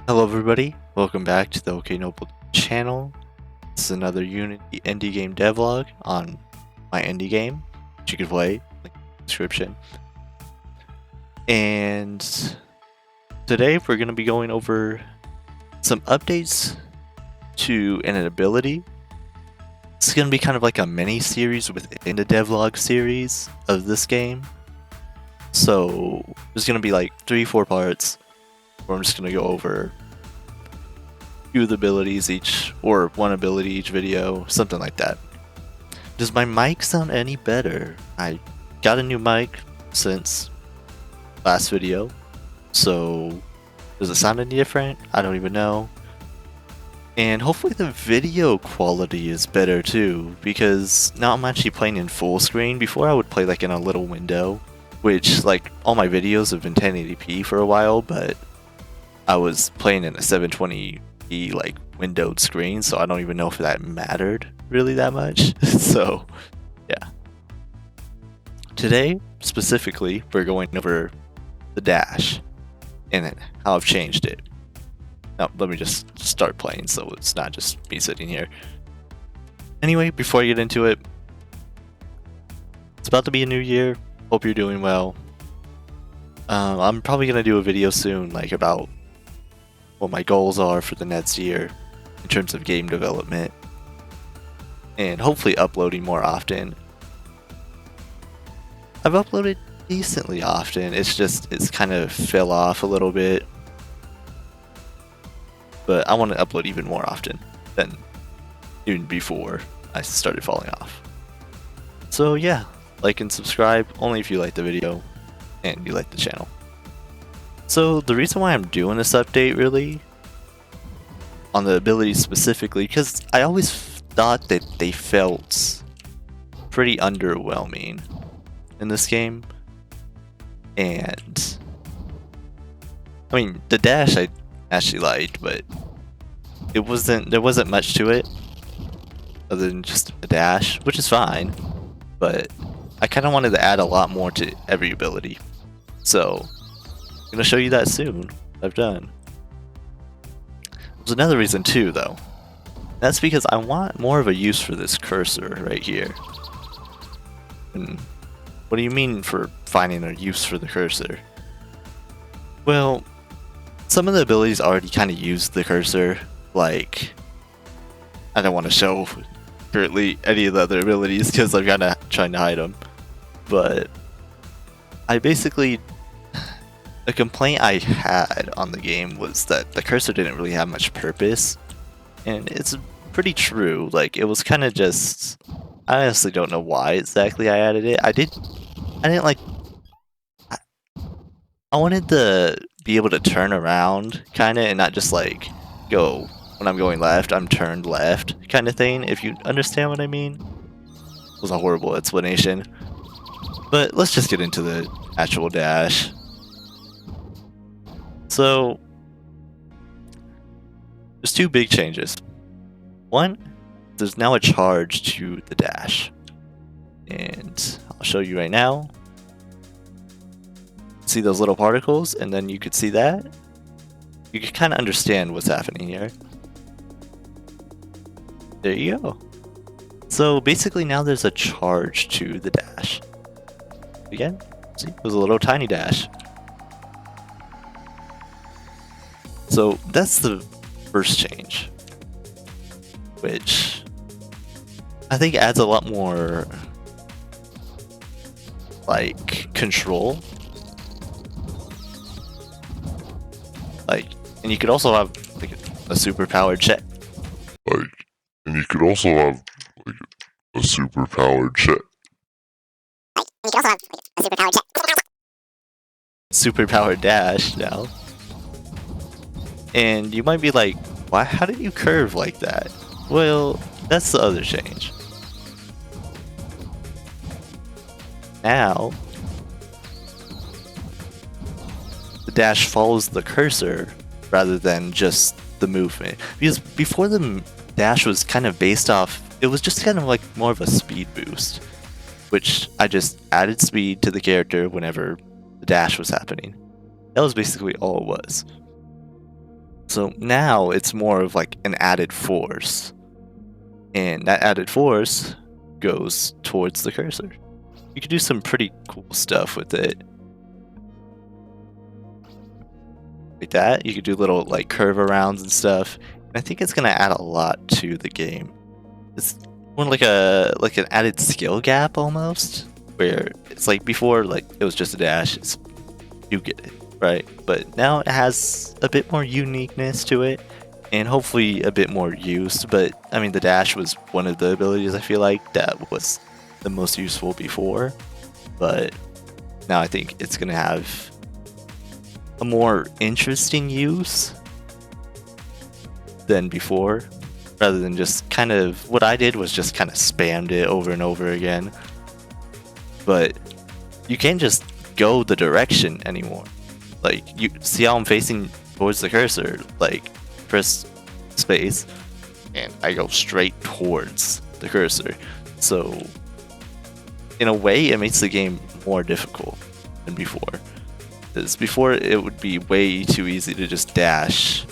Hello everybody, welcome back to the OK Noble channel. This is another Unity Indie Game Devlog on my indie game, which you can play, link in the description. And today we're going to be going over some updates to an ability. It's going to be kind of like a mini series within the devlog series of this game. So there's going to be like 3-4 parts where I'm just going to go over few of the abilities each, or one ability each video, something like that. Does my mic sound any better? I got a new mic since last video, so does it sound any different? I don't even know. And hopefully the video quality is better too, because now I'm actually playing in full screen. Before I would play like in a little window, which like all my videos have been 1080p for a while, but I was playing in a 720p like windowed screen, so I don't even know if that mattered really that much. So yeah, today specifically we're going over the dash and how I've changed it. Now let me just start playing so it's not just me sitting here. Anyway, before I get into it, it's about to be a new year. Hope you're doing well. I'm probably gonna do a video soon like about what my goals are for the next year in terms of game development, and hopefully uploading more often. I've uploaded decently often, it's kind of fell off a little bit, but I want to upload even more often than even before I started falling off. So yeah, like and subscribe only if you like the video and you like the channel. So the reason why I'm doing this update really on the abilities specifically, because I always thought that they felt pretty underwhelming in this game. And I mean, the dash I actually liked, but there wasn't much to it other than just a dash, which is fine, but I kind of wanted to add a lot more to every ability. So I'm gonna show you that soon. I've done. There's another reason too, though. That's because I want more of a use for this cursor right here. And what do you mean for finding a use for the cursor? Well, some of the abilities already kind of use the cursor. Like, I don't want to show currently any of the other abilities because I'm kind of trying to hide them. But I basically, a complaint I had on the game was that the cursor didn't really have much purpose, and it's pretty true. Like, it was kind of just, I honestly don't know why exactly I added it. I didn't like, I wanted to be able to turn around kind of and not just like go, when I'm going left, I'm turned left kind of thing, if you understand what I mean. It was a horrible explanation. But let's just get into the actual dash. So, there's two big changes. One, there's now a charge to the dash. And I'll show you right now. See those little particles, and then you could see that. You can kind of understand what's happening here. There you go. So basically now there's a charge to the dash. Again, see, it was a little tiny dash. So that's the first change, which I think adds a lot more like control. Like, and you could also have like a super powered check. Super powered dash now. And you might be like, why? How did you curve like that? Well, that's the other change. Now, the dash follows the cursor rather than just the movement. Because before the dash was kind of based off, it was just kind of like more of a speed boost, which I just added speed to the character whenever the dash was happening. That was basically all it was. So now it's more of like an added force. And that added force goes towards the cursor. You can do some pretty cool stuff with it. Like that, you could do little like curve arounds and stuff. And I think it's gonna add a lot to the game. It's more like an added skill gap almost, where it's like before, like it was just a dash. You get it, right? But now it has a bit more uniqueness to it, and hopefully a bit more use. But I mean, the dash was one of the abilities I feel like that was the most useful before, but now I think it's gonna have a more interesting use than before, rather than just kind of what I did was just kind of spammed it over and over again. But you can't just go the direction anymore. Like, you see how I'm facing towards the cursor, like press space and I go straight towards the cursor. So in a way it makes the game more difficult than before. Because before it would be way too easy to just dash,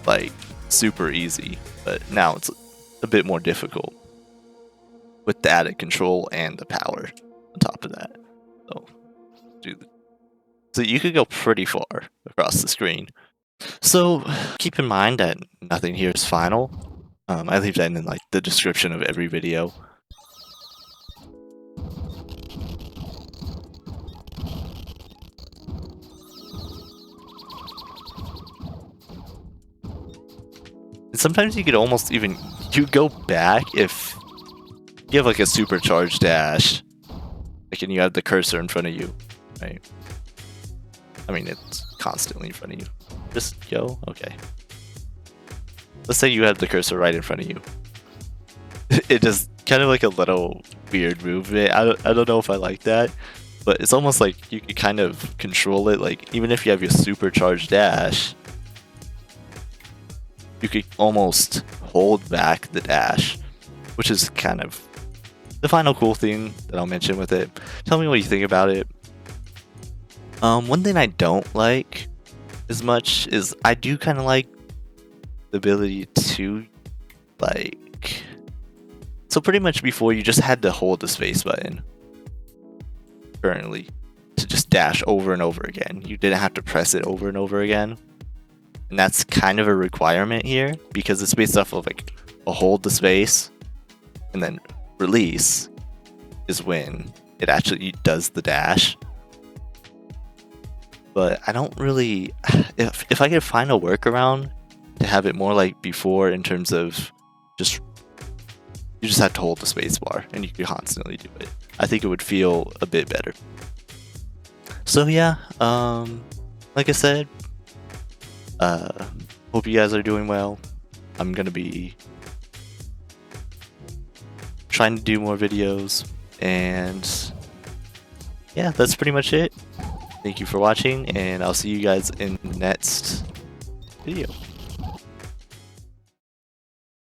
like super easy, but now it's a bit more difficult with the added control and the power on top of that. So you could go pretty far across the screen. So keep in mind that nothing here is final. I leave that in like the description of every video. And sometimes you could almost even go back if you have like a supercharged dash, like, and you have the cursor in front of you, right? I mean, it's constantly in front of you. Just go, okay. Let's say you have the cursor right in front of you. It does kind of like a little weird movement. I don't know if I like that, but it's almost like you can kind of control it. Like, even if you have your supercharged dash, you could almost hold back the dash, which is kind of the final cool thing that I'll mention with it. Tell me what you think about it. One thing I don't like as much is I do kind of like the ability to, like, so pretty much before you just had to hold the space button currently to just dash over and over again. You didn't have to press it over and over again. And that's kind of a requirement here because it's based off of like a hold the space and then release is when it actually does the dash. But I don't really, if I could find a workaround to have it more like before in terms of just, you just have to hold the space bar and you could constantly do it, I think it would feel a bit better. So yeah, like I said, hope you guys are doing well. I'm gonna be trying to do more videos, and yeah, that's pretty much it. Thank you for watching, and I'll see you guys in the next video.